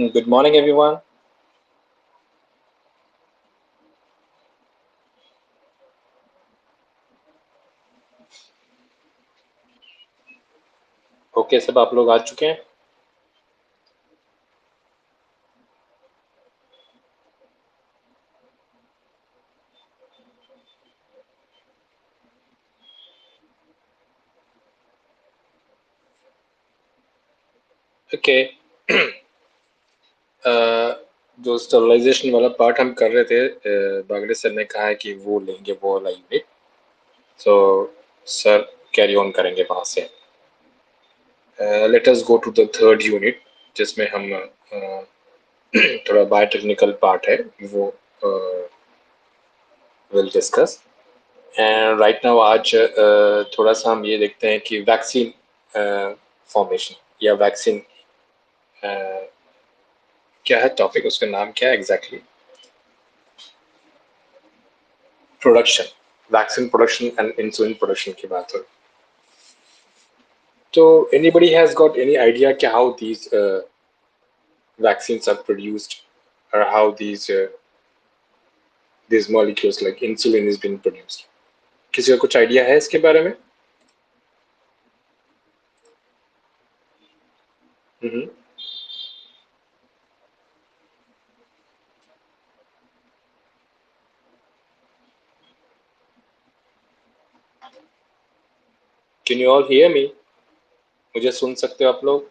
Good morning, everyone. Okay, सब आप लोग आ चुके हैं? ओके। जो स्टरलाइजेशन वाला पार्ट हम कर रहे थे, बागड़े सर ने कहा है कि वो लेंगे वो वाला unit. So sir carry on करेंगे वहाँ से। Let us go to the third unit, जिसमें हम थोड़ा बायोटेक्निकल पार्ट है वो will discuss. And right now आज थोड़ा सा हम ये देखते हैं कि वैक्सीन फॉर्मेशन या वैक्सीन क्या है टॉपिक, उसका नाम क्या है exactly? Production, vaccine production and insulin production की बात हो। तो anybody has got any idea कि how these vaccines are produced, or how these molecules like insulin is being produced? किसी का कुछ आइडिया है इसके बारे में? Hmm. Can you all hear me? मुझे सुन सकते हो आप लोग?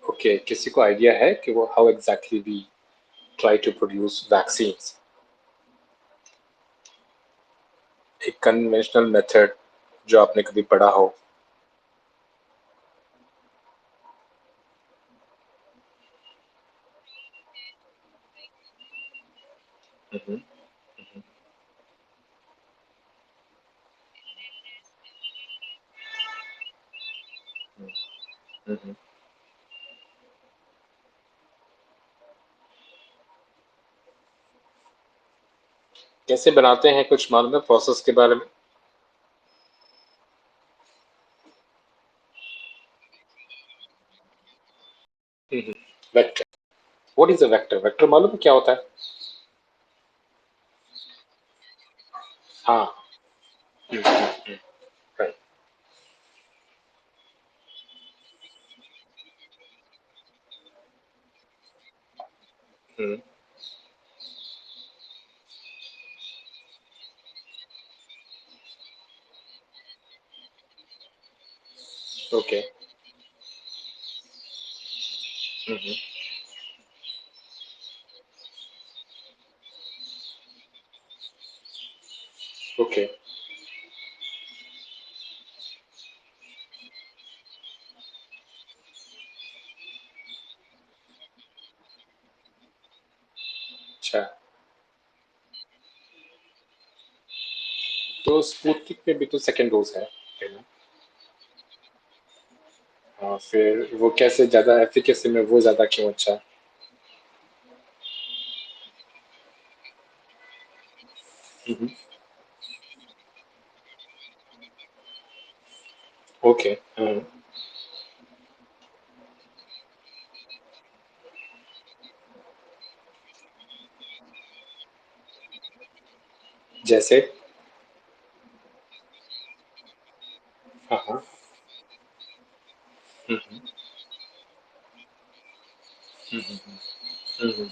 ओके, किसी को आइडिया है कि वो how exactly we try to produce vaccines? एक कन्वेंशनल मेथड जो आपने कभी पढ़ा हो? हम्म। हम्म। कैसे बनाते हैं, कुछ मालूम है प्रोसेस के बारे में? Vector, what is a vector? Vector मालूम है क्या होता है? हाँ। राइट। हम्म। ओके। हम्म। ओके। अच्छा, तो स्पुतनिक में भी तो सेकेंड डोज है ना? हाँ, फिर वो कैसे ज्यादा एफिकेसी में वो ज्यादा क्यों अच्छा है? हम्म। ओके। जैसे? हाँ हाँ। हम्म। हम्म। हम्म।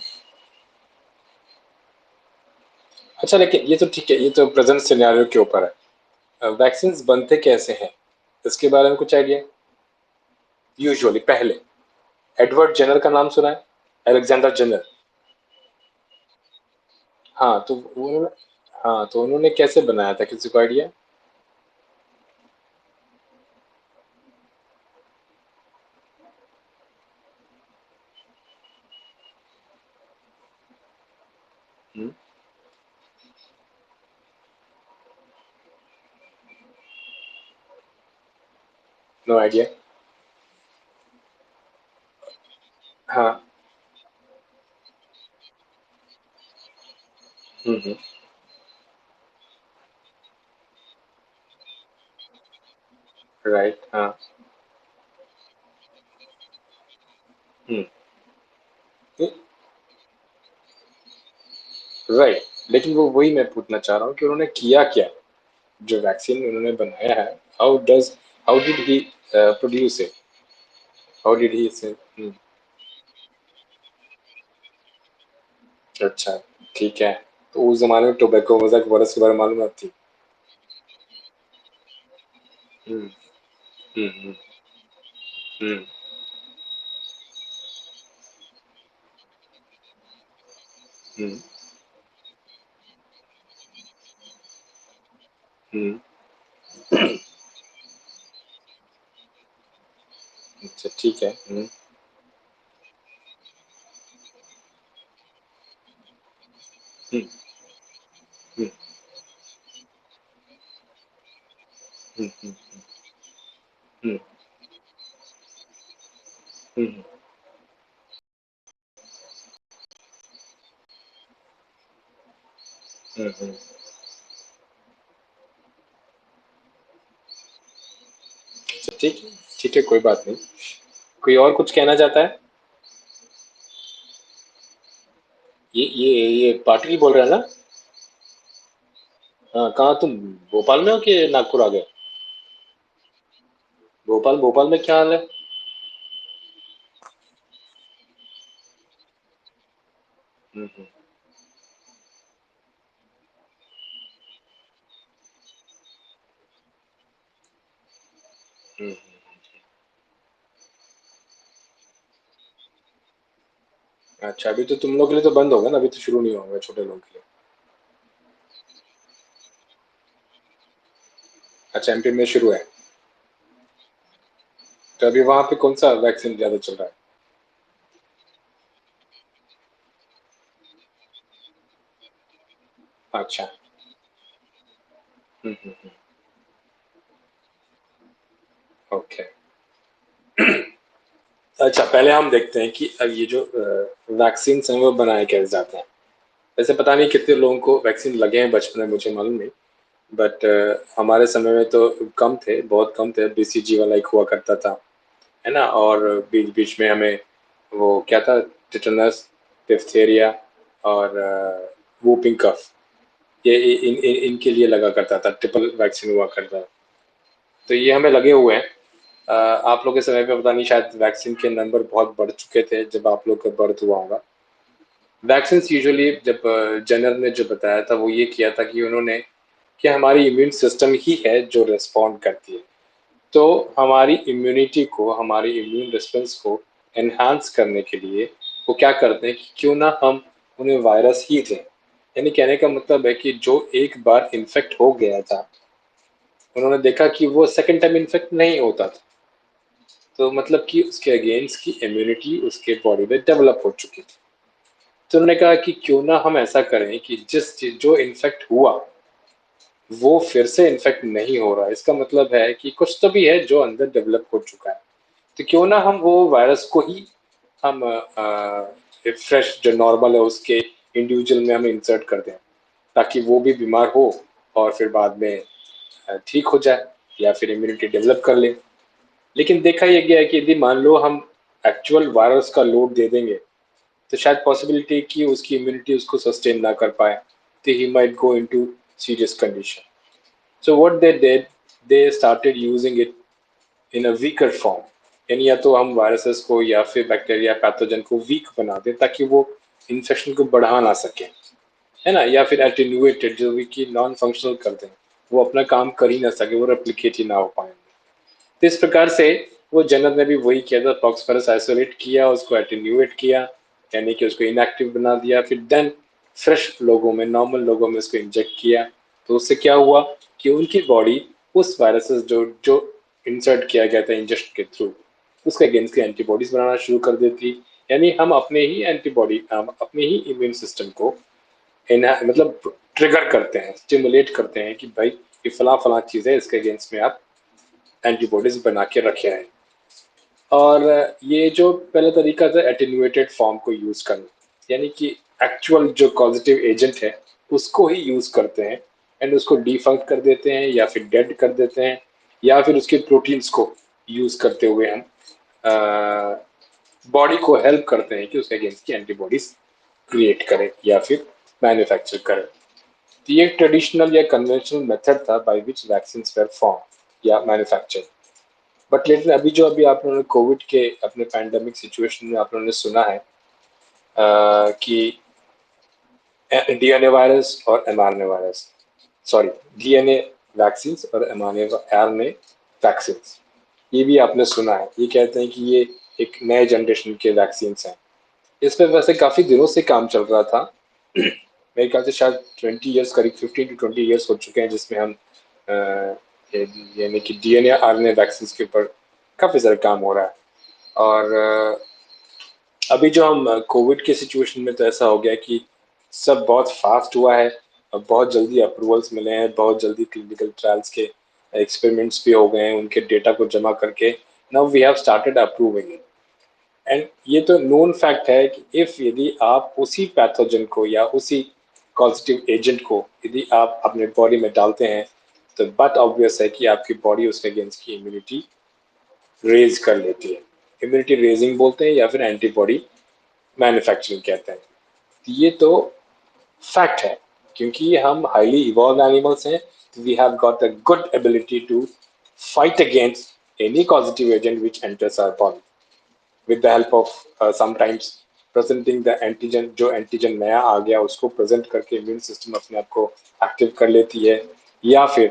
अच्छा, लेकिन ये तो ठीक है, ये तो प्रेजेंट सिनेरियो के ऊपर है। वैक्सीन बनते कैसे हैं इसके बारे में कुछ आइडिया? यूजुअली पहले एडवर्ड जेनर का नाम सुना है? Alexander Jenner. हाँ, तो उन्होंने, हाँ तो उन्होंने कैसे बनाया था, किसी को आइडिया? No idea. हाँ। हम्म। राइट। हाँ। हम्म। राइट, लेकिन वो वही मैं पूछना चाह रहा हूँ कि उन्होंने किया क्या, जो वैक्सीन उन्होंने बनाया है, how did he produce it, how did he से। अच्छा, ठीक है। तो उस जमाने में टोबैको मजाक बरस के बारे में मालूम थी। हम्म। हम्म। हम्म। हम्म। हम्म। अच्छा, ठीक है। हम्म। हम्म। हम्म। हम्म। हम्म। हम्म। अच्छा, ठीक है, ठीक है, कोई बात नहीं। कोई और कुछ कहना चाहता है? ये पाटिल बोल रहा है ना? हाँ, कहाँ तुम? भोपाल में हो कि नागपुर आ गए? भोपाल, भोपाल में क्या हाल है? हम्म। हम्म। अच्छा, अभी तो तुम लोग के लिए तो बंद होगा ना, अभी तो शुरू नहीं होगा छोटे लोगों के लिए। अच्छा, एमपी में शुरू है। तो अभी वहां पे कौन सा वैक्सीन ज्यादा चल रहा है? अच्छा। हम्म। ओके। अच्छा, पहले हम देखते हैं कि अब ये जो वैक्सीन हैं वो बनाए कैसे जाते हैं। वैसे पता नहीं कितने लोगों को वैक्सीन लगे हैं बचपन में, मुझे मालूम नहीं। बट हमारे समय में तो कम थे, बहुत कम थे। बीसीजी वाला एक हुआ करता था, है ना। और बीच बीच में हमें वो क्या था, टिटनस, डिप्थीरिया और वूपिंग कफ, ये इनके लिए लगा करता था, ट्रिपल वैक्सीन हुआ करता था। तो ये हमें लगे हुए हैं। आप लोग के समय पे पता नहीं, शायद वैक्सीन के नंबर बहुत बढ़ चुके थे जब आप लोग का बर्थ हुआ होगा। वैक्सीन यूजुअली जब जनरल ने जो बताया था वो ये किया था कि उन्होंने, कि हमारी इम्यून सिस्टम ही है जो रिस्पॉन्ड करती है। तो हमारी इम्यूनिटी को, हमारी इम्यून रिस्पॉन्स को एनहांस करने के लिए वो क्या करते हैं कि क्यों ना हम उन्हें वायरस ही दें। यानी कहने का मतलब है कि जो एक बार इन्फेक्ट हो गया था, उन्होंने देखा कि वो सेकंड टाइम इन्फेक्ट नहीं होता था। तो मतलब कि उसके अगेंस्ट की इम्यूनिटी उसके बॉडी में डेवलप हो चुकी थी। तो उन्होंने कहा कि क्यों ना हम ऐसा करें कि जिस चीज जो इन्फेक्ट हुआ वो फिर से इन्फेक्ट नहीं हो रहा। इसका मतलब है कि कुछ तो भी है जो अंदर डेवलप हो चुका है। तो क्यों ना हम वो वायरस को ही हम फ्रेश जो नॉर्मल है उसके इंडिविजुअल में हम इंसर्ट कर दें, ताकि वो भी बीमार हो और फिर बाद में ठीक हो जाए या फिर इम्यूनिटी डेवलप कर ले। लेकिन देखा यह गया है कि यदि मान लो हम एक्चुअल वायरस का लोड दे देंगे, तो शायद पॉसिबिलिटी कि उसकी इम्यूनिटी उसको सस्टेन ना कर पाए, तो he might go into serious condition. So what they did, they started using it in a weaker form. यानी या तो हम वायरसेस को या फिर बैक्टीरिया पैथोजन को वीक बना दें ताकि वो इन्फेक्शन को बढ़ा ना सके, है ना। या फिर एटेन्यूएटेड, जो भी कि नॉन फंक्शनल कर दें, वो अपना काम कर ही ना सके, वो रेप्लिकेट ही ना हो पाए। तो इस प्रकार से वो जनरल ने भी वही किया था, फॉस्फोरस आइसोलेट किया, उसको एटेन्यूएट किया, यानी कि उसको इनएक्टिव बना दिया, फिर देन फ्रेश लोगों में, नॉर्मल लोगों में उसको इंजेक्ट किया। तो उससे क्या हुआ कि उनकी बॉडी उस वायरसेस जो जो इंसर्ट किया गया था इंजेक्शन के थ्रू, उसके अगेंस्ट की एंटीबॉडीज बनाना शुरू कर देती। यानी हम अपने ही एंटीबॉडी, हम अपने ही इम्यून सिस्टम को मतलब ट्रिगर करते हैं, स्टिमुलेट करते हैं कि भाई ये फला फला चीज़ है, इसके अगेंस्ट में आप एंटीबॉडीज बना के रखे हैं। और ये जो पहला तरीका था एटेन्यूएटेड फॉर्म को यूज करना, यानी कि एक्चुअल जो कॉजेटिव एजेंट है उसको ही यूज करते हैं, एंड उसको डिफंक्ट कर देते हैं या फिर डेड कर देते हैं, या फिर उसके प्रोटीन्स को यूज करते हुए हम बॉडी को हेल्प करते हैं कि उसके अगेंस्ट की एंटीबॉडीज क्रिएट करे या फिर मैन्युफैक्चर करे। तो ये ट्रेडिशनल या कन्वेंशनल मेथड था by which vaccine were form या मैन्युफैक्चर। बट लेकिन अभी आप लोगों ने कोविड के अपने पैंडेमिक सिचुएशन में आप लोगों ने सुना है कि डीएनए वायरस और mRNA virus, sorry, DNA vaccine और एमआरएनए वैक्सीन, ये भी आपने सुना है। ये कहते हैं कि ये एक नए जनरेशन के वैक्सीन हैं। इस पर वैसे काफी दिनों से काम चल रहा था। मेरे ख्याल से शायद 20 ईयर्स, करीब 15 to 20 ईयर्स हो चुके हैं, जिसमें हम यानी कि डीएनए आरएनए वैक्सीन के ऊपर काफी सारा काम हो रहा है। और अभी जो हम कोविड के सिचुएशन में, तो ऐसा हो गया कि सब बहुत फास्ट हुआ है और बहुत जल्दी अप्रूवल्स मिले हैं, बहुत जल्दी क्लिनिकल ट्रायल्स के एक्सपेरिमेंट्स भी हो गए हैं, उनके डेटा को जमा करके now we have started approving it. And ये तो नोन फैक्ट है कि इफ यदि आप उसी पैथोजन को या उसी कॉजेटिव एजेंट को यदि आप अपने बॉडी में डालते हैं, तो बात ऑब्वियस है कि आपकी बॉडी उसके अगेंस्ट की इम्यूनिटी रेज कर लेती है। इम्यूनिटी रेजिंग बोलते हैं या फिर एंटीबॉडी मैन्युफैक्चरिंग कहते हैं। ये तो फैक्ट है, क्योंकि हम हाईली इवॉल्व एनिमल्स हैं। We have got a good ability to fight against any positive agent which enters our body with the help of sometimes presenting the antigen, जो एंटीजन नया आ गया उसको प्रेजेंट करके इम्यून सिस्टम अपने आप को एक्टिव कर लेती है। या फिर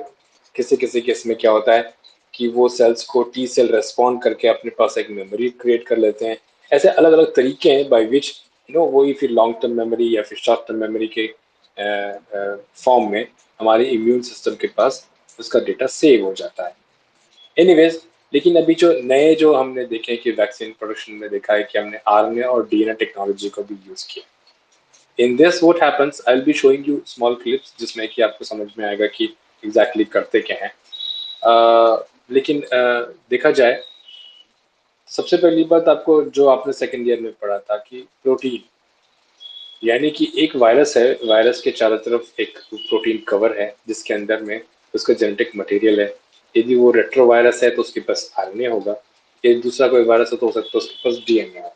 किसी किसी केस में क्या होता है कि वो सेल्स को टी सेल रेस्पॉन्ड करके अपने पास एक मेमोरी क्रिएट कर लेते हैं। ऐसे अलग अलग तरीके हैं बाय विच वही फिर लॉन्ग टर्म मेमोरी या फिर शॉर्ट टर्म मेमोरी के फॉर्म में हमारे इम्यून सिस्टम के पास उसका डेटा सेव हो जाता है। एनीवेज, लेकिन अभी जो नए जो हमने देखे कि वैक्सीन प्रोडक्शन में देखा है कि हमने आरएनए और डीएनए टेक्नोलॉजी को भी यूज किया। In this what happens, I will be showing you small clips जिसमें कि आपको समझ में आएगा कि एग्जैक्टली करते क्या है। लेकिन देखा जाए, सबसे पहली बात आपको जो आपने सेकेंड ईयर में पढ़ा था कि प्रोटीन, यानी कि एक वायरस है, वायरस के चारों तरफ एक प्रोटीन कवर है जिसके अंदर में उसका जेनेटिक मटेरियल है। यदि वो रेट्रो वायरस है तो उसके पास आरएनए होगा, यदि दूसरा कोई वायरस हो तो हो सकता है उसके पास डीएनए हो।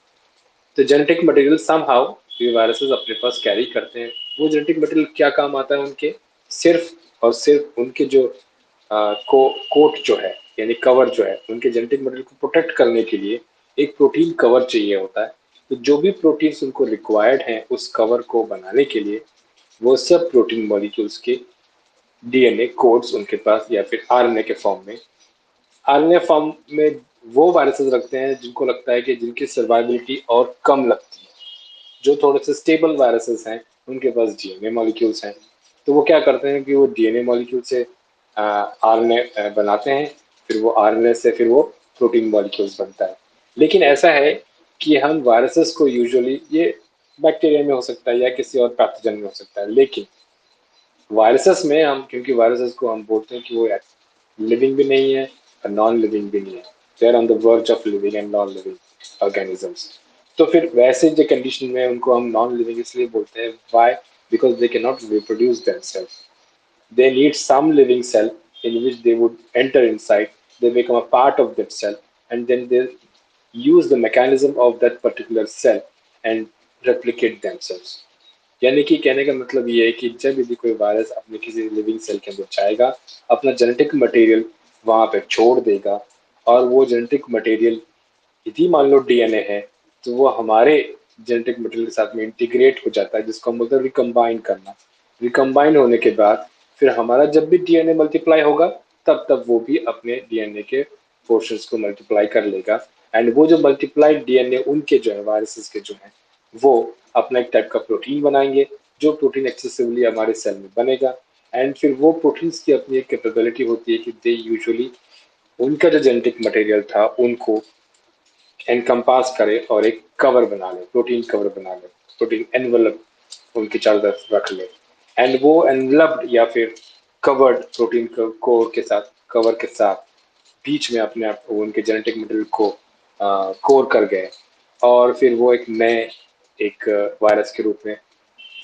तो जेनेटिक मटेरियल समहाउ ये वायरसेस अपने पास कैरी करते हैं। वो जेनेटिक मटेरियल क्या काम आता है उनके, सिर्फ और सिर्फ उनके जो कोट जो है यानी कवर जो है, उनके जेनेटिक मटेरियल को प्रोटेक्ट करने के लिए एक प्रोटीन कवर चाहिए होता है। तो जो भी प्रोटीन्स उनको रिक्वायर्ड हैं उस कवर को बनाने के लिए, वो सब प्रोटीन मॉलिक्यूल्स के डीएनए कोड्स उनके पास या फिर आरएनए के फॉर्म में, आरएनए फॉर्म में वो वायरसेस रखते हैं जिनको लगता है कि जिनकी सर्वाइबिलिटी और कम लगती है। जो थोड़े से स्टेबल वायरसेस हैं उनके पास डीएनए मॉलिक्यूल्स हैं। तो वो क्या करते हैं कि वो डीएनए मॉलिक्यूल से आरएनए बनाते हैं, फिर वो आरएनए से फिर वो प्रोटीन मॉलिक्यूल्स बनता है। लेकिन ऐसा है कि हम वायरसेस को यूजुअली, ये बैक्टीरिया में हो सकता है या किसी और पैथोजन में हो सकता है, लेकिन वायरसेस में हम, क्योंकि वायरसेस को हम बोलते हैं कि वो लिविंग भी नहीं है और नॉन लिविंग भी नहीं है, they are on the verge of living and non living organisms. तो फिर वैसे जो कंडीशन में उनको हम नॉन लिविंग इसलिए बोलते हैं, why, because they can not reproduce themselves. they need some living cell in which they would enter inside, they become a part of that cell, and then they use the mechanism of that particular cell and replicate themselves। यानी कि कहने का मतलब ये है कि जब यदि कोई वायरस अपने किसी लिविंग सेल के अंदर जाएगा, अपना जेनेटिक मटेरियल वहां पे छोड़ देगा, और वो जेनेटिक मटेरियल यदि मान लो डीएनए है, तो वो हमारे जेनेटिक मटेरियल के साथ में इंटीग्रेट हो जाता है, जिसको हम बोलते हैं रिकम्बाइन करना। रिकम्बाइन होने के बाद फिर हमारा जब भी डीएनए मल्टीप्लाई होगा, तब तब वो भी अपने डीएनए के पोर्शंस को मल्टीप्लाई कर लेगा। एंड वो जो मल्टीप्लाइड डीएनए उनके जो है वायरसेस के जो है, वो अपना एक टाइप का प्रोटीन बनाएंगे, जो प्रोटीन एक्सेसिवली हमारे सेल में बनेगा। एंड फिर वो प्रोटीन्स की अपनी एक कैपेबिलिटी होती है कि दे यूजुअली उनका जो जेनेटिक मटेरियल था उनको एनकम्पास करे और एक कवर बना ले, प्रोटीन कवर बना ले, प्रोटीन एनवलप उनके चारों तरफ रख ले। एंड वो एनवलप्ड या फिर कवर्ड प्रोटीन कोर के साथ, कवर के साथ बीच में अपने आप उनके जेनेटिक मटेरियल को कोर कर गए, और फिर वो एक नए एक वायरस के रूप में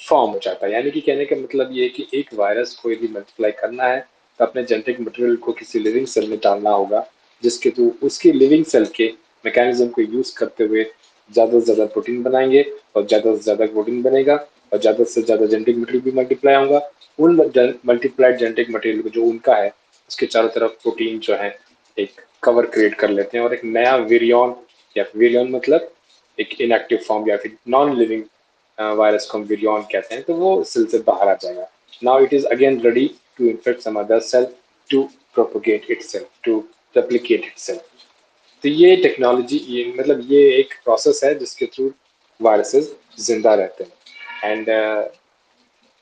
फॉर्म हो जाता है। यानी कि कहने का मतलब ये है कि एक वायरस को यदि मल्टीप्लाई करना है तो अपने जेनेटिक मटेरियल को किसी लिविंग सेल में डालना होगा, जिसके थ्रू उसकी लिविंग सेल के मैकेनिज्म को यूज करते हुए ज़्यादा से ज़्यादा प्रोटीन बनाएंगे और ज़्यादा से ज़्यादा प्रोटीन बनेगा और ज़्यादा से ज़्यादा जेनेटिक मटेरियल भी मल्टीप्लाई होगा। उन मल्टीप्लाइड जेनेटिक मटेरियल जो उनका है उसके चारों तरफ प्रोटीन जो है एक कवर क्रिएट कर लेते हैं और एक नया विरियन, या विरियन मतलब एक इनएक्टिव फॉर्म या फिर नॉन लिविंग वायरस को हम विरियन कहते हैं, तो वो सेल से बाहर आ जाएगा। Now it is again ready to infect some other cell to propogate itself, to replicate itself. तो ये टेक्नोलॉजी, ये मतलब ये एक प्रोसेस है जिसके थ्रू वायरसेस जिंदा रहते हैं। एंड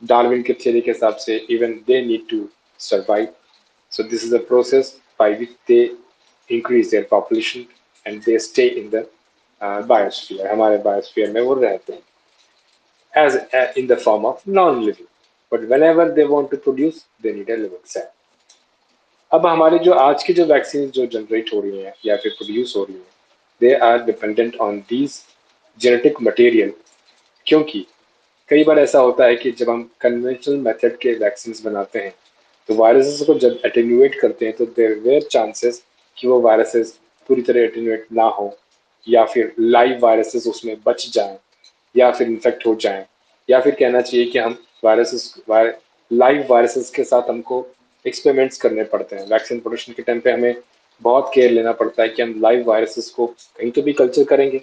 डार्विन के थियरी के हिसाब से even they need to survive, so this is a process by which they increase their population and they stay in the biosphere, हमारे biosphere में वो रहते हैं as in the form of non-living, but whenever they want to produce they need a living cell. अब हमारे जो आज की जो वैक्सीन जो जनरेट हो रही हैं या फिर प्रोड्यूस हो रही हैं, they are dependent on these genetic material, क्योंकि कई बार ऐसा होता है कि जब हम कन्वेंशनल मेथड के वैक्सीन बनाते हैं तो वायरसेस को जब एटेन्यूएट करते हैं तो देयर वेयर चांसेस कि वो वायरसेस पूरी तरह एटेन्यूएट ना हो, या फिर लाइव वायरसेस उसमें बच जाएं, या फिर इन्फेक्ट हो जाएं, या फिर कहना चाहिए कि हम लाइव वायरसेस के साथ हमको एक्सपेरिमेंट्स करने पड़ते हैं। वैक्सीन प्रोडक्शन के टाइम पे हमें बहुत केयर लेना पड़ता है कि हम लाइव वायरसेस को कहीं तो भी कल्चर करेंगे,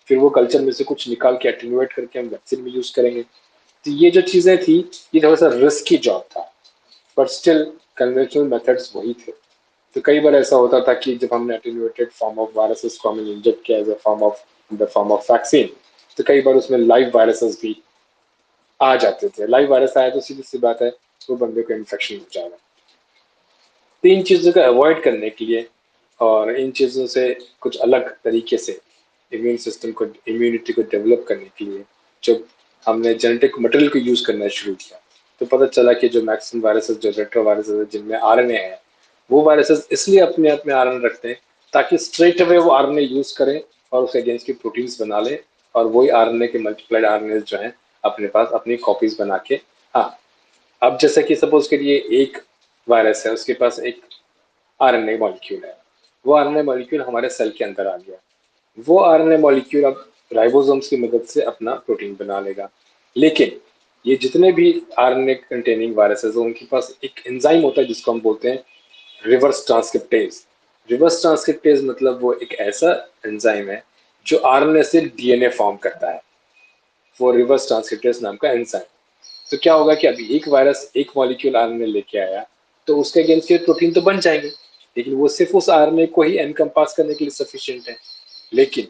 फिर वो कल्चर में से कुछ निकाल के एटेन्यूएट करके हम वैक्सीन में यूज करेंगे। तो ये जो चीजें थी ये थोड़ा सा रिस्की जॉब था, बट स्टिल कन्वेंशनल मेथड्स वही थे। तो कई बार ऐसा होता था कि जब हमने एटेन्यूएटेड फॉर्म ऑफ वायरसेस को हमने इंजेक्ट किया as a form of the form of vaccine, तो कई बार उसमें लाइव वायरसेस भी आ जाते थे। लाइव वायरस आया तो सीधी सी बात है वो बंदे को इन्फेक्शन हो जाएगा। तो इन चीज़ों को अवॉइड करने के लिए और इन चीज़ों से कुछ अलग तरीके से इम्यून सिस्टम को, इम्यूनिटी को डेवलप करने के लिए जब हमने जेनेटिक मटेरियल को यूज़ करना शुरू किया तो पता चला कि जो मैक्सिमम वायरसेस, जो रेट्रो वायरसेस है जिनमें आरएनए है, वो वायरसेस इसलिए अपने आप में आरएनए रखते हैं ताकि स्ट्रेट अवे वो आरएनए यूज़ करें और उसके अगेंस्ट की प्रोटीन्स बना लें, और वही आरएनए के मल्टीप्लाइड आरएनए जो हैं अपने पास अपनी कॉपीज बना के, हाँ, अब जैसे कि सपोज करिए एक वायरस है उसके पास एक आरएनए मॉलिक्यूल है, वो आरएनए मॉलिक्यूल हमारे सेल के अंदर आ गया, वो आरएनए मॉलिक्यूल अब राइबोसोम्स की मदद से अपना प्रोटीन बना लेगा। लेकिन ये जितने भी आरएनए कंटेनिंग वायरसेस हैं उनके पास एक एंजाइम होता है जिसको हम बोलते हैं रिवर्स ट्रांसक्रिप्टेज। रिवर्स ट्रांसक्रिप्टेज मतलब वो एक ऐसा एंजाइम है जो आरएनए से डीएनए फॉर्म करता है, वो रिवर्स ट्रांसक्रिप्टेज नाम का एंजाइम। तो क्या होगा कि अभी एक वायरस एक मॉलिक्यूल आरएनए लेके आया तो उसके अगेंस्ट के प्रोटीन तो बन जाएंगे, लेकिन वो सिर्फ उस आरएनए को ही एनकम्पास करने के लिए सफिशिएंट है। लेकिन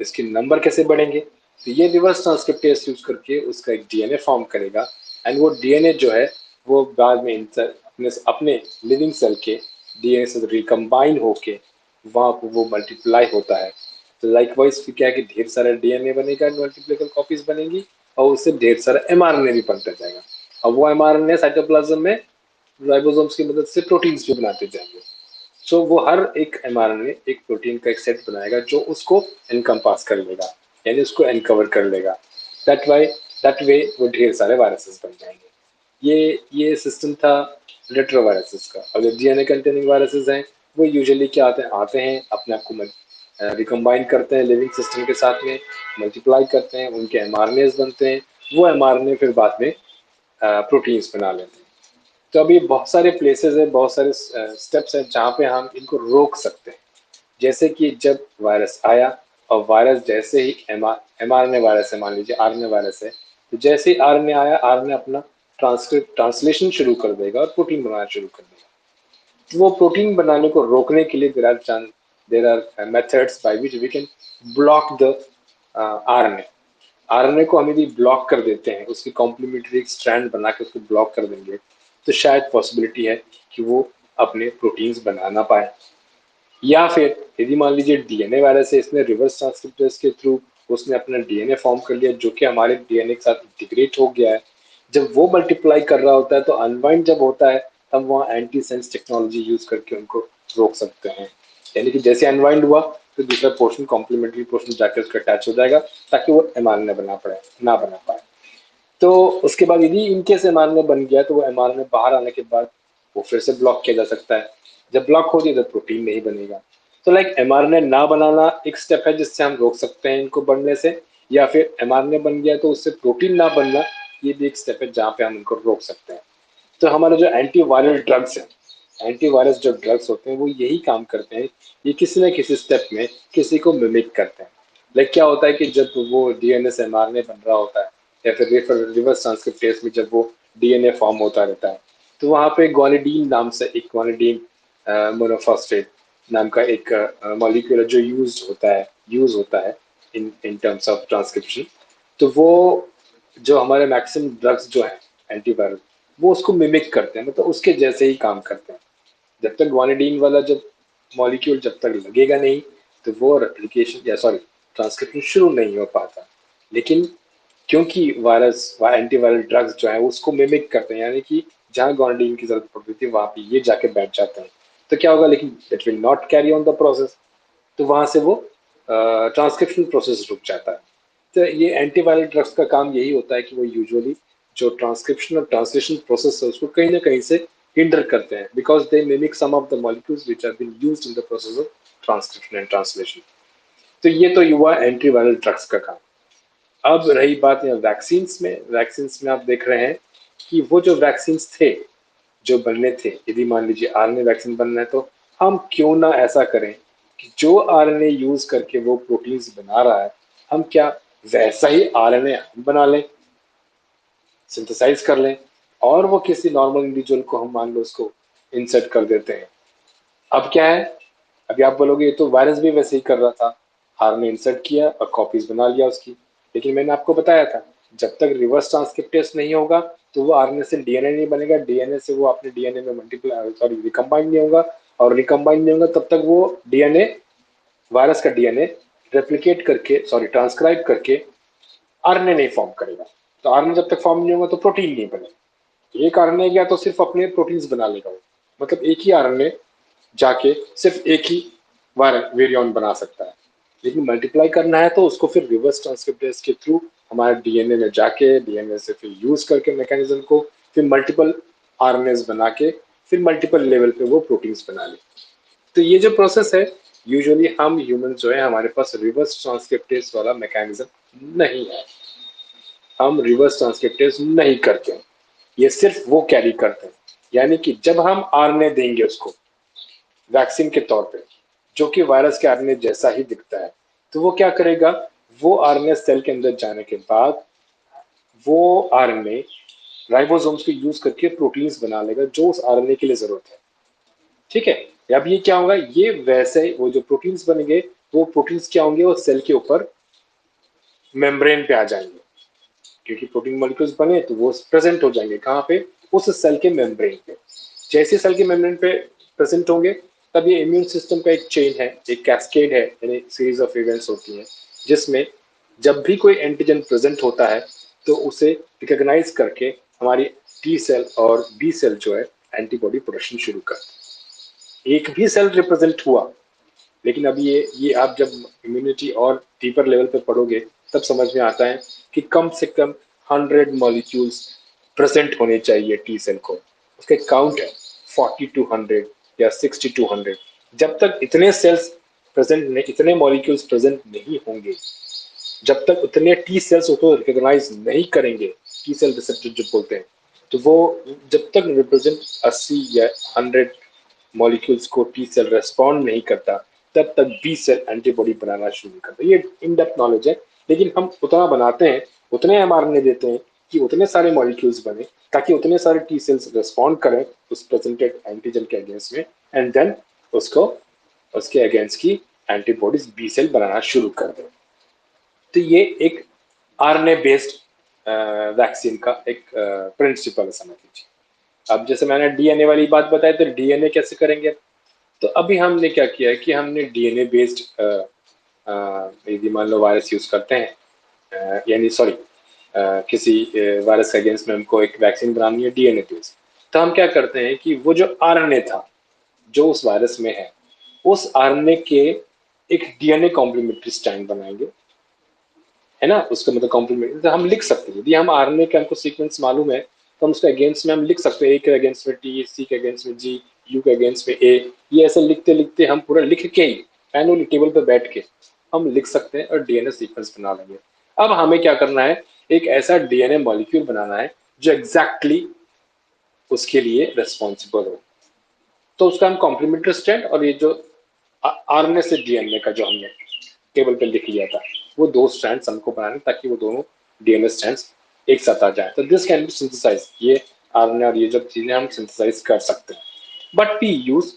इसके नंबर कैसे बढ़ेंगे, तो ये रिवर्स ट्रांसक्रिप्टेज यूज करके उसका एक डीएनए फॉर्म करेगा, एंड वो डीएनए जो है वो बाद में अपने अपने लिविंग सेल के डीएनए से रिकम्बाइन होके वहां पर वो मल्टीप्लाई होता है। तो लाइकवाइज फिर क्या है कि ढेर सारा डीएनए बनेगा, मल्टीप्लिकल कॉपीज बनेंगी और उससे ढेर सारा एमआरएनए भी बनता जाएगा, और वो एमआरएनए साइटोप्लाज्म में राइबोसोम्स की मदद से प्रोटीन्स भी बनाते जाएंगे। सो वो हर एक एमआरएनए एक प्रोटीन का एक सेट बनाएगा जो उसको एनकम्पास कर लेगा, यानी उसको एनकवर कर लेगा। दैट वे वो ढेर सारे वायरसेस बन जाएंगे। ये सिस्टम था रेट्रोवायरसेस का। और जो डीएनए कंटेनिंग वायरसेस हैं वो यूजुअली क्या आते हैं अपने आप को रिकम्बाइन करते हैं लिविंग सिस्टम के साथ में, मल्टीप्लाई करते हैं, उनके एमआरएनए बनते हैं, वो एमआरएनए फिर बाद में प्रोटीन्स बना लेते हैं। तो अभी बहुत सारे प्लेसेस है, बहुत सारे स्टेप्स हैं जहाँ पे हम इनको रोक सकते हैं। जैसे कि जब वायरस आया और वायरस जैसे ही एमआरएनए वायरस है, मान लीजिए आरएनए वायरस है, तो जैसे ही आरएनए आया आरएनए अपना ट्रांसलेशन शुरू कर देगा और प्रोटीन बनाना शुरू कर देगा। तो वो प्रोटीन बनाने को रोकने के लिए there are methods by which we can block the RNA. RNA को हम यदि ब्लॉक कर देते हैं, उसकी कॉम्प्लीमेंट्री एक स्ट्रैंड बना के उसको ब्लॉक कर देंगे, तो शायद पॉसिबिलिटी है कि वो अपने प्रोटीन्स बना ना पाए। या फिर यदि मान लीजिए डीएनए वायरस है, इसने रिवर्स ट्रांसक्रिप्टेज के थ्रू उसने अपना डीएनए फॉर्म कर लिया जो कि हमारे डीएनए के साथ इंटीग्रेट हो गया है। जब वो मल्टीप्लाई कर रहा होता है तो अनवाइंड जब होता है तब वहाँ एंटी सेंस टेक्नोलॉजी यूज करके उनको रोक सकते हैं। यानी कि जैसे अनवाइंड हुआ तो दूसरा पोर्शन, कॉम्प्लीमेंट्री पोर्शन जाकर उसका अटैच हो जाएगा ताकि वो एमआरएनए ना बना पाए। तो उसके बाद यदि इनकेस एमआरएनए बन गया तो वो एमआरएनए बाहर आने के बाद वो फिर से ब्लॉक किया जा सकता है। जब ब्लॉक हो जाए तो प्रोटीन नहीं बनेगा। तो लाइक एमआरएनए ना बनाना एक स्टेप है जिससे हम रोक सकते हैं इनको बनने से, या फिर एमआरएनए बन गया तो उससे प्रोटीन ना बनना, ये भी एक स्टेप है जहाँ पे हम इनको रोक सकते हैं। तो हमारे जो एंटीवायरल ड्रग्स हैं, एंटीवायरस जो ड्रग्स होते हैं वो यही काम करते हैं, ये किसी न किसी स्टेप में किसी को मिमिक करते हैं। लाइक क्या होता है कि जब वो डीएनए से एमआरएनए बन रहा होता है, या फिर रिवर्स ट्रांसक्रिप्टेज में जब वो डीएनए फॉर्म होता रहता है, तो वहाँ पे ग्वानिडीन नाम से एक ग्वानिडीन मोनोफॉस्फेट नाम का एक मॉलिक्यूल जो यूज होता है इन इन टर्म्स ऑफ ट्रांसक्रिप्शन। तो वो जो हमारे मैक्सिमम ड्रग्स जो है एंटीवायरल, वो उसको मिमिक करते हैं, मतलब उसके जैसे ही काम करते हैं। जब तक ग्वानिडीन वाला जब मॉलिक्यूल जब तक लगेगा नहीं, तो वो रेप्लिकेशन या सॉरी ट्रांसक्रिप्शन शुरू नहीं हो पाता। लेकिन क्योंकि एंटीवायरल ड्रग्स जो है उसको मिमिक करते हैं, यानी कि जहाँ ग्वानिडीन की जरूरत पड़ती थी वहां पे ये जाके बैठ जाते हैं, तो क्या होगा, लेकिन it will not carry on the process, तो वहां से वो ट्रांसक्रिप्शन प्रोसेस रुक जाता है। तो ये एंटीवायरल ड्रग्स का काम यही होता है कि वो यूजुअली जो ट्रांसक्रिप्शन और ट्रांसलेशन प्रोसेस है उसको कहीं ना कहीं से हिंडर करते हैं, because they mimic some of the molecules which have been used in the process of transcription and translation. तो ये तो हुआ एंटीवायरल ड्रग्स का काम। अब रही बात यहाँ वैक्सीन्स में आप देख रहे हैं कि वो जो वैक्सीन्स थे जो बनने थे, यदि मान लीजिए आरएनए वैक्सीन बनना है, तो हम क्यों ना ऐसा करें कि जो आरएनए यूज करके वो प्रोटीन्स बना रहा है, हम क्या वैसा ही आरएनए बना लें, सिंथेसाइज कर लें, और वो किसी नॉर्मल इंडिविजुअल को हम मान लो उसको इंसर्ट कर देते हैं। अब क्या है, अभी आप बोलोगे ये तो वायरस भी वैसे ही कर रहा था, हार ने इंसर्ट किया और कॉपीज बना लिया उसकी। लेकिन मैंने आपको बताया था, जब तक रिवर्स ट्रांसक्रिप्टेज नहीं होगा तो वो आरएनए से डीएनए नहीं बनेगा, डीएनए से वो अपने डीएनए में मल्टीप्लाई सॉरी रिकम्बाइन नहीं होगा, और रिकम्बाइन नहीं होगा तब तक वो डीएनए, वायरस का डीएनए रेप्लिकेट करके सॉरी ट्रांसक्राइब करके आरएनए नहीं फॉर्म करेगा। तो आरएनए जब तक फॉर्म नहीं होगा तो प्रोटीन नहीं बनेगा। एक आरएनए गया तो सिर्फ अपने प्रोटीन्स बना लेगा वो, मतलब एक ही आरएनए जाके सिर्फ एक ही वेरियन बना सकता है। लेकिन मल्टीप्लाई करना है तो उसको फिर रिवर्स ट्रांसक्रिप्टेज के थ्रू हमारे डीएनए में जाके डीएनए से फिर यूज करके मैकेनिज्म को फिर मल्टीपल आरएनएस बना के फिर मल्टीपल लेवल पे वो प्रोटीन्स बना ले। तो ये जो प्रोसेस है, यूजुअली हम ह्यूमन जो है हमारे पास रिवर्स ट्रांसक्रिप्टेज वाला मैकेनिज्म नहीं है, हम रिवर्स ट्रांसक्रिप्टेज नहीं करते हैं, ये सिर्फ वो कैरी करते हैं। यानी कि जब हम आरएनए देंगे उसको वैक्सीन के तौर पे, जो कि वायरस के आरएनए जैसा ही दिखता है, तो वो क्या करेगा, वो आरएनए सेल के अंदर जाने के बाद वो आरएनए राइबोसोम्स को यूज करके प्रोटीन्स बना लेगा जो उस आरएनए के लिए जरूरत है। ठीक है, अब ये क्या होगा, ये वैसे वो जो प्रोटीन्स बनेंगे, वो प्रोटीन्स क्या होंगे, वो सेल के ऊपर मेम्ब्रेन पे आ जाएंगे, क्योंकि प्रोटीन मॉलिक्यूल्स बने तो वो प्रेजेंट हो जाएंगे कहाँ पे, उस सेल के मेम्ब्रेन पे। जैसे सेल के मेम्ब्रेन पे प्रेजेंट होंगे, तब ये इम्यून सिस्टम का एक चेन है, एक कैस्केड है, यानी सीरीज ऑफ इवेंट्स होती हैं, जिसमें जब भी कोई एंटीजन प्रेजेंट होता है तो उसे रिकॉग्नाइज करके हमारी टी सेल और बी सेल जो है एंटीबॉडी प्रोडक्शन शुरू करते हैं। एक भी सेल रिप्रेजेंट हुआ, लेकिन अभी ये आप जब इम्यूनिटी और डीपर लेवल पे पढ़ोगे तब समझ में आता है कि कम से कम 100 मॉलिक्यूल्स प्रेजेंट होने चाहिए टी सेल को, उसका काउंट है 40 to 100 या 60 to 100। जब तक इतने सेल्स प्रेजेंट नहीं, इतने मॉलिक्यूल्स प्रेजेंट नहीं होंगे, जब तक उतने टी सेल्स उसको रिकॉग्नाइज नहीं करेंगे, टी सेल रिसेप्टर जो बोलते हैं, तो वो जब तक रिप्रेजेंट 80 या 100 मॉलिक्यूल्स को टी सेल रेस्पॉन्ड नहीं करता, तब तक बी सेल एंटीबॉडी बनाना शुरू नहीं करता। ये इन डेप्थ नॉलेज है, लेकिन हम उतना बनाते हैं, उतने एमआरएनए देते हैं कि उतने सारे मॉलिक्यूल्स बने ताकि उतने सारे टी सेल्स रेस्पॉन्ड करें उस प्रेजेंटेड एंटीजन के अगेंस्ट में, एंड देन उसको उसके अगेंस्ट की एंटीबॉडीज बी सेल बनाना शुरू कर दें। तो ये एक आरएनए बेस्ड वैक्सीन का एक प्रिंसिपल समझ लीजिए। अब जैसे मैंने डीएनए वाली बात बताई, तो डीएनए कैसे करेंगे, तो अभी हमने क्या किया है कि हमने डीएनए बेस्ड यदि मान लो वायरस यूज करते हैं, यानी सॉरी किसी वायरस के अगेंस्ट में हमको एक वैक्सीन बनानी है डीएनए बेस्ड, तो हम क्या करते हैं कि वो जो आरएनए था जो उस वायरस में है, उस आरएनए के एक डीएनए कॉम्प्लीमेंट्री स्ट्रैंड बनाएंगे, है ना, उसका मतलब कॉम्प्लीमेंट तो हम लिख सकते हैं, यदि हम आरएनए का हमको सीक्वेंस मालूम है तो हम उसके अगेंस्ट में हम लिख सकते हैं, ए के अगेंस्ट में टी, सी के अगेंस्ट में जी, यू के अगेंस्ट में ए, ये ऐसे लिखते लिखते हम पूरा लिख के ही मैनुअली टेबल पे बैठ के हम लिख सकते हैं और डीएनए सीक्वेंस बना लेंगे। अब हमें क्या करना है, एक ऐसा डीएनए मॉलिक्यूल बनाना है जो एग्जैक्टली उसके लिए रिस्पॉन्सिबल हो। तो उसका हम कॉम्प्लीमेंट्री स्ट्रैंड और ये जो आरएनए से डीएनए का जो हमने टेबल पे लिख लिया था, वो दो स्ट्रैंड्स हमको बनाने ताकि वो दोनों डीएनए स्ट्रैंड्स एक साथ आ जाए। तो दिस कैन बी सिंथेसाइज, ये आरएनए और ये जब चीजें हम सिंथेसाइज कर सकते हैं। But we use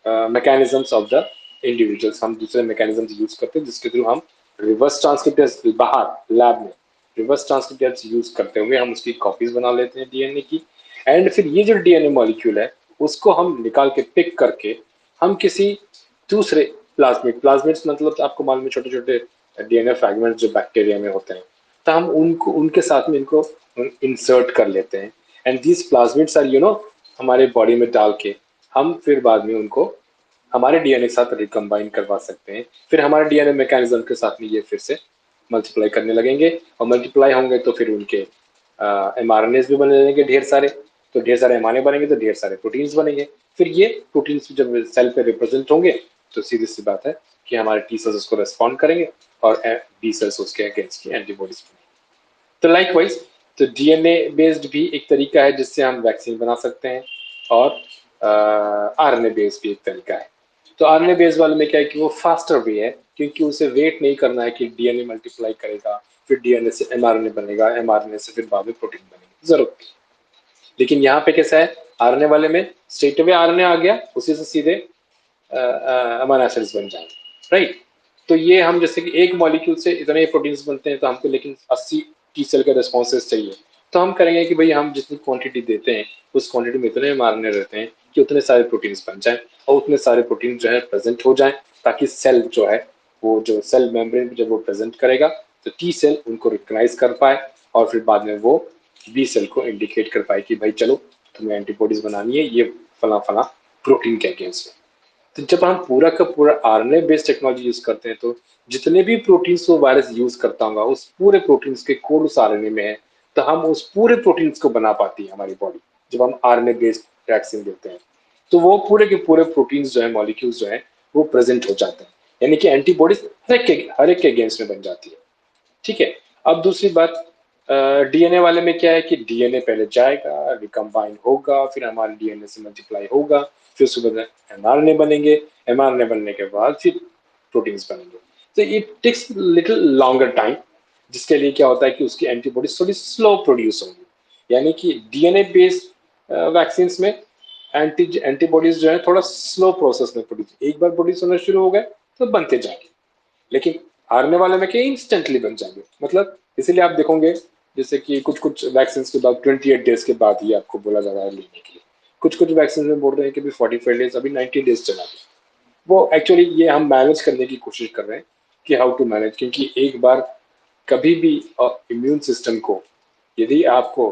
mechanisms of the individuals, हम दूसरे मैकेनिज्म्स यूज करते हैं जिसके थ्रू हम रिवर्स ट्रांसक्रिप्टर्स बाहर लैब में रिवर्स ट्रांसक्रिप्टर्स यूज करते हुए हम उसकी कॉपीज बना लेते हैं डीएनए की। एंड फिर ये जो डीएनए मॉलिक्यूल है उसको हम निकाल के पिक करके हम किसी दूसरे प्लाज्मिड्स मतलब आपको मालूम है छोटे छोटे डीएनए फ्रैगमेंट्स जो बैक्टीरिया में होते हैं, तो हम उनको उनके साथ में इनको इंसर्ट कर लेते हैं। एंड दीज प्लाज्मिड्स आर हमारे बॉडी में डाल के हम फिर बाद में उनको हमारे डीएनए के साथ रिकम्बाइन करवा सकते हैं। फिर हमारे डीएनए मैकेनिज्म के साथ में ये फिर से मल्टीप्लाई करने लगेंगे और मल्टीप्लाई होंगे तो फिर उनके एमआरएनएस भी बने लगेंगे ढेर सारे। तो ढेर सारे एमआरएनए बनेंगे तो ढेर सारे प्रोटीन्स बनेंगे। फिर ये प्रोटीन्स जब सेल पे रिप्रेजेंट होंगे तो सीधी सी बात है कि हमारे टी सेल्स उसको रेस्पॉन्ड करेंगे और बी सेल्स उसके अगेंस्ट की एंटीबॉडीज बनेंगे। तो लाइकवाइज तो डीएनए बेस्ड भी एक तरीका है जिससे हम वैक्सीन बना सकते हैं और आरएनए बेस्ड भी एक तरीका है। तो आरएनए बेस्ड वाले में क्या है कि वो फास्टर वे है क्योंकि उसे वेट नहीं करना है कि डीएनए मल्टीप्लाई करेगा, फिर डीएनए से एमआरएनए बनेगा, एमआरएनए से फिर बाद में प्रोटीन बनेगा, जरूरत नहीं। लेकिन यहाँ पे कैसा है, आरएनए वाले में स्ट्रेट अवे आरएनए आ गया, उसी से सीधे अमीनो एसिड्स बन जाएंगे, राइट। तो ये हम जैसे कि एक मॉलिक्यूल से इतने प्रोटीन्स बनते हैं तो हमको लेकिन 80 टी सेल के रिस्पॉन्सेज चाहिए। तो हम करेंगे कि भाई हम जितनी क्वांटिटी देते हैं उस क्वांटिटी में इतने मारने रहते हैं कि उतने सारे प्रोटीन्स बन जाएं और उतने सारे प्रोटीन जो है प्रेजेंट हो जाएं ताकि सेल जो है वो जो सेल मेम्ब्रेन जब वो प्रेजेंट करेगा तो टी सेल उनको रिकग्नाइज कर पाए और फिर बाद में वो बी सेल को इंडिकेट कर पाए कि भाई चलो तुम्हें एंटीबॉडीज बनानी है ये फला फला प्रोटीन के अगेंस्ट में। तो जब हम पूरा का पूरा आरएनए बेस्ड टेक्नोलॉजी यूज करते हैं तो जितने भी प्रोटीन्स वो वायरस यूज करता होगा उस पूरे प्रोटीन्स के कोड उस आरएनए में है। तो हम उस पूरे प्रोटीन्स को बना पाती है हमारी बॉडी जब हम आरएनए बेस्ड वैक्सीन देते हैं। तो वो पूरे के पूरे प्रोटीन्स जो है मॉलिक्यूल्स जो है वो प्रेजेंट हो जाते हैं, यानी कि एंटीबॉडीज हर एक के अगेंस्ट में बन जाती है। ठीक है। अब दूसरी बात, डीएनए वाले में क्या है कि डीएनए पहले जाएगा, रिकम्बाइन होगा, फिर हमारे डीएनए से मल्टीप्लाई होगा, फिर उसके बाद एमआरएनए बनेंगे, एमआरएनए बनने के बाद फिर प्रोटीन्स बनेंगे। तो it takes little longer time, जिसके लिए क्या होता है कि उसकी एंटीबॉडीज थोड़ी स्लो प्रोड्यूस होंगी। यानी कि डीएनए बेस्ड वैक्सीन में एंटीबॉडीज जो है थोड़ा स्लो प्रोसेस में प्रोड्यूस, एक बार प्रोड्यूस होना शुरू हो गए तो बनते जाएंगे। लेकिन हारने वाले में क्या इंस्टेंटली बन जाएंगे, मतलब इसीलिए आप देखोगे जैसे कि कुछ कुछ वैक्सीन के बाद 28 डेज के बाद ही आपको बोला जा रहा है लेने के लिए। कुछ कुछ वैक्सीन में बोल रहे हैं कि 45 डेज, अभी 90 डेज चला गया। वो एक्चुअली ये हम मैनेज करने की कोशिश कर रहे हैं कि हाउ टू मैनेज, क्योंकि एक बार कभी भी इम्यून सिस्टम को यदि आपको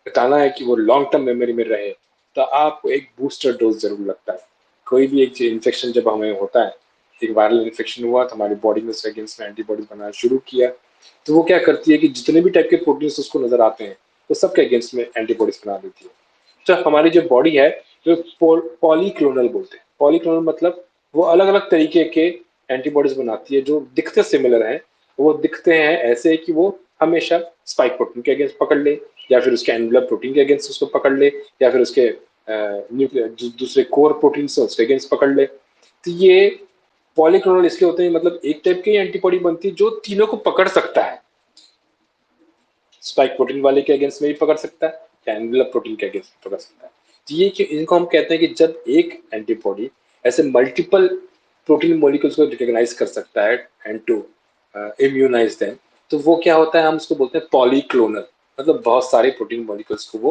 बताना है कि वो लॉन्ग टर्म मेमोरी में रहे तो आपको एक बूस्टर डोज जरूर लगता है। कोई भी एक इन्फेक्शन जब हमें होता है, एक वायरल इन्फेक्शन हुआ तो हमारी बॉडी में उसके अगेंस्ट में एंटीबॉडीज बनाना शुरू किया, तो वो क्या करती है कि जितने भी टाइप के प्रोटीन्स उसको नजर आते हैं वो सबके अगेंस्ट में एंटीबॉडीज बना देती है। तो हमारी जो बॉडी है जो पॉलीक्लोनल बोलते हैं, पॉलीक्लोनल मतलब वो अलग अलग तरीके के एंटीबॉडीज बनाती है जो दिखते सिमिलर हैं। वो दिखते हैं ऐसे कि वो हमेशा स्पाइक प्रोटीन के अगेंस्ट पकड़ ले, या फिर उसके एनुलर प्रोटीन के अगेंस्ट उसको पकड़ ले, या फिर उसके दूसरे कोर प्रोटीन से उसके अगेंस्ट पकड़ ले। तो ये पॉलीक्लोनल इसके होते हैं, मतलब एक टाइप की एंटीबॉडी बनती है जो तीनों को पकड़ सकता है। स्पाइक प्रोटीन वाले के अगेंस्ट में भी पकड़ सकता है या एनुलर प्रोटीन के अगेंस्ट में पकड़ सकता है। तो ये कि इनको हम कहते हैं कि जब एक एंटीबॉडी ऐसे मल्टीपल प्रोटीन मॉलिक्यूल्स को रिकॉग्नाइज कर सकता है एंड टू इम्यूनाइज देम, तो वो क्या होता है, हम उसको बोलते हैं पॉलीक्लोनल, मतलब बहुत सारे प्रोटीन मॉलिक्यूल्स को वो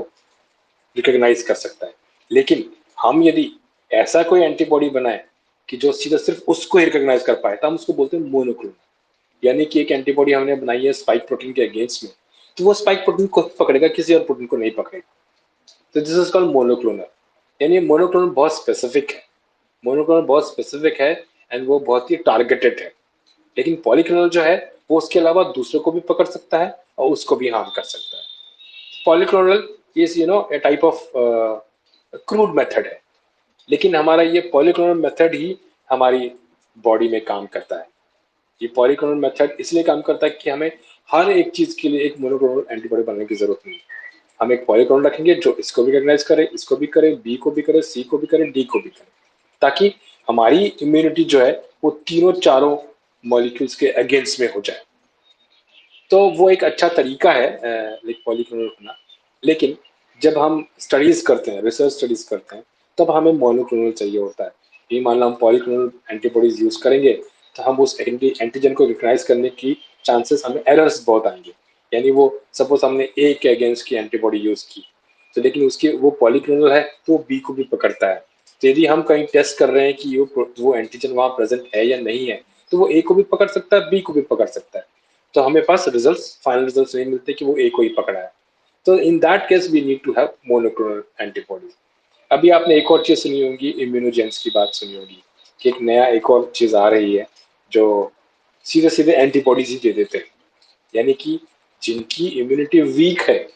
रिकॉग्नाइज कर सकता है। लेकिन हम यदि ऐसा कोई एंटीबॉडी बनाए कि जो सीधा सिर्फ उसको ही रिकॉग्नाइज कर पाए तो हम उसको बोलते हैं मोनोक्लोनल। यानी कि एक एंटीबॉडी हमने बनाई है स्पाइक प्रोटीन के अगेंस्ट में, तो वो स्पाइक प्रोटीन को पकड़ेगा, किसी और प्रोटीन को नहीं पकड़ेगा। तो दिस इज कॉल्ड मोनोक्लोनल। यानी मोनोक्लोनल बहुत स्पेसिफिक है, मोनोक्लोनल बहुत स्पेसिफिक है एंड वो बहुत ही टारगेटेड है। लेकिन पॉलीक्लोनल जो है वो उसके अलावा दूसरों को भी पकड़ सकता है और उसको भी हार्म कर सकता है। Polyclonal is a type of crude method है, लेकिन हमारा ये पॉलीक्लोनल मेथड ही हमारी बॉडी में काम करता है। ये पॉलीक्लोनल मेथड इसलिए काम करता है कि हमें हर एक चीज के लिए एक मोनोक्लोनल एंटीबॉडी बनाने की जरूरत नहीं है। हम एक पॉलीक्लोनल रखेंगे जो इसको भी रिकॉग्नाइज करे, इसको भी करे, बी को भी करे, सी को भी करे, डी को भी करे, ताकि हमारी इम्यूनिटी जो है वो तीनों चारों मॉलिक्यूल्स के अगेंस्ट में हो जाए। तो वो एक अच्छा तरीका है लाइक पॉलीक्लोनल होना। लेकिन जब हम स्टडीज करते हैं, रिसर्च स्टडीज करते हैं, तब हमें मोनोक्लोनल चाहिए होता है। ये मान लो हम पॉलीक्लोनल एंटीबॉडीज यूज करेंगे तो हम उस एंटीजन को रिकॉग्नाइज करने की चांसेस, हमें एरर्स बहुत आएंगे। यानी वो सपोज हमने ए के अगेंस्ट की एंटीबॉडी यूज की, तो लेकिन उसकी वो पॉलीक्लोनल है तो वो बी को भी पकड़ता है। तो यदि हम कहीं टेस्ट कर रहे हैं कि वो एंटीजन वहां प्रेजेंट है या नहीं है, तो वो ए को भी पकड़ सकता है, बी को भी पकड़ सकता है। तो हमें पास रिजल्ट्स, फाइनल रिजल्ट्स नहीं मिलते कि वो ए को ही पकड़ा है। तो in that case we need to have monoclonal antibodies. अभी आपने एक और चीज सुनी होगी, इम्यूनोजेंस की बात सुनी होगी कि एक नया एक और चीज आ रही है जो सीधे सीधे एंटीबॉडीज ही दे देते हैं। यानी कि जिनकी इम्यूनिटी वीक है,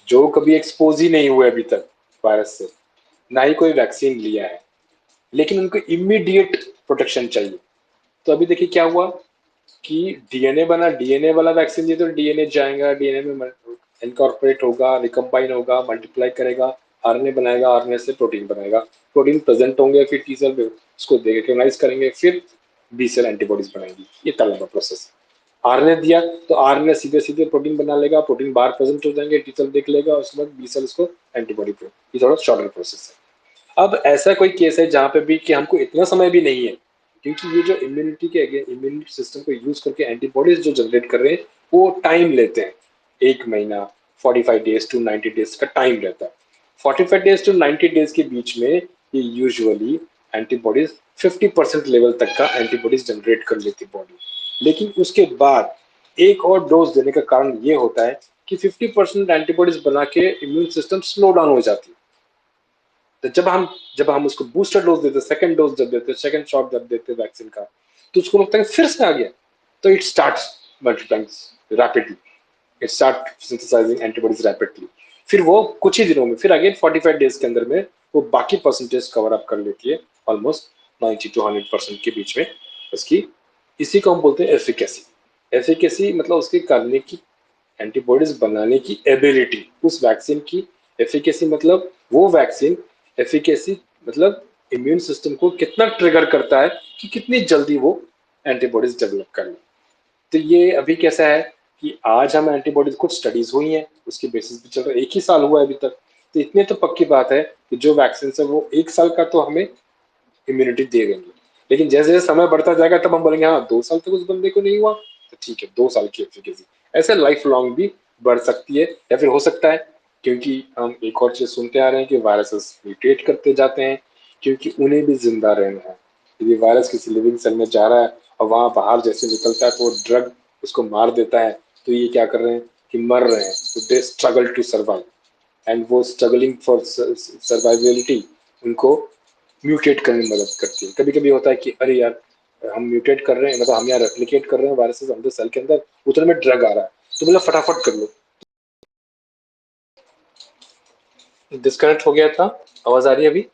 जो कभी एक्सपोज ही नहीं हुए अभी तक वायरस से, ना ही कोई वैक्सीन लिया है, लेकिन उनको इमीडिएट प्रोटेक्शन चाहिए। तो अभी देखिए क्या हुआ कि डीएनए बना, डीएनए वाला वैक्सीन दिए तो डीएनए जाएगा, डीएनए में इनकॉर्पोरेट होगा, रिकम्बाइन होगा, मल्टीप्लाई करेगा, आरएनए बनाएगा, आरएनए से प्रोटीन बनाएगा, प्रोटीन प्रेजेंट होंगे, फिर टी सेल उसको रिकॉग्नाइज करेंगे, फिर बी सेल एंटीबॉडीज बनाएंगी। ये इतना लंबा प्रोसेस है। आरएनए दिया तो आरएनए सीधे सीधे प्रोटीन बना लेगा, प्रोटीन बाहर प्रेजेंट हो जाएंगे, टी सेल देख लेगा, उसके बाद बी सेल उसको एंटीबॉडी पे। ये थोड़ा शॉर्टर प्रोसेस है। अब ऐसा कोई केस है जहां पे भी कि हमको इतना समय भी नहीं है, क्योंकि ये जो इम्यूनिटी के इम्यूनिटी सिस्टम को यूज करके एंटीबॉडीज जो जनरेट कर रहे हैं वो टाइम लेते हैं। 1 महीना, 45 डेज टू 90 डेज का टाइम रहता है। 45 डेज टू 90 डेज के बीच में ये यूजुअली एंटीबॉडीज 50% लेवल तक का एंटीबॉडीज जनरेट कर लेती बॉडी। लेकिन उसके बाद एक और डोज देने का कारण ये होता है कि 50% एंटीबॉडीज बना के इम्यून सिस्टम स्लो डाउन हो जाती है। तो जब हम उसको बूस्टर डोज देते, सेकंड डोज जब देते, सेकंड शॉट जब देते वैक्सीन का, तो उसको लगता है फिर से आ गया। तो it starts multiplying rapidly, it start synthesising antibodies rapidly. फिर वो कुछ ही दिनों में, फिर अगेन 45 डेज के अंदर में वो बाकी परसेंटेज कवर अप कर लेती है, ऑलमोस्ट 90 to 100% के बीच में उसकी। इसी को हम बोलते हैं एफिकेसी। एफिकेसी मतलब उसके करने की, एंटीबॉडीज बनाने की एबिलिटी, उस वैक्सीन की एफिकेसी मतलब वो वैक्सीन, एफिकेसी मतलब इम्यून सिस्टम को कितना ट्रिगर करता है कि कितनी जल्दी वो एंटीबॉडीज डेवलप कर ले। तो ये अभी कैसा है कि आज हम एंटीबॉडीज, कुछ स्टडीज हुई हैं उसके बेसिस पे चल रहा है, 1 ही साल हुआ है अभी तक। तो इतने तो पक्की बात है कि जो वैक्सीन है वो 1 साल का तो हमें इम्यूनिटी दे देंगे। लेकिन जैसे जैसे समय बढ़ता जाएगा तब हम बोलेंगे हाँ 2 साल तक उस बंदे को नहीं हुआ तो ठीक है, 2 साल की एफिकेसी। ऐसे लाइफ लॉन्ग भी बढ़ सकती है, या फिर हो सकता है, क्योंकि हम एक और चीज सुनते आ रहे हैं कि वायरसेस म्यूटेट करते जाते हैं, क्योंकि उन्हें भी जिंदा रहना है। यदि वायरस किसी लिविंग सेल में जा रहा है और वहां बाहर जैसे निकलता है तो वो ड्रग उसको मार देता है, तो ये क्या कर रहे हैं कि मर रहे हैं, तो they struggle to survive. And वो स्ट्रगलिंग फॉर सर्वाइबिलिटी उनको म्यूटेट करने में मदद करती है। कभी कभी होता है कि अरे यार हम म्यूटेट कर रहे हैं, मतलब हम यहाँ रेप्लिकेट कर रहे हैं वायरसेस अंदर सेल के अंदर, उतने में ड्रग आ रहा है, तो मतलब फटाफट कर लो। डिस्कनेक्ट हो गया था, आवाज आ रही है अभी?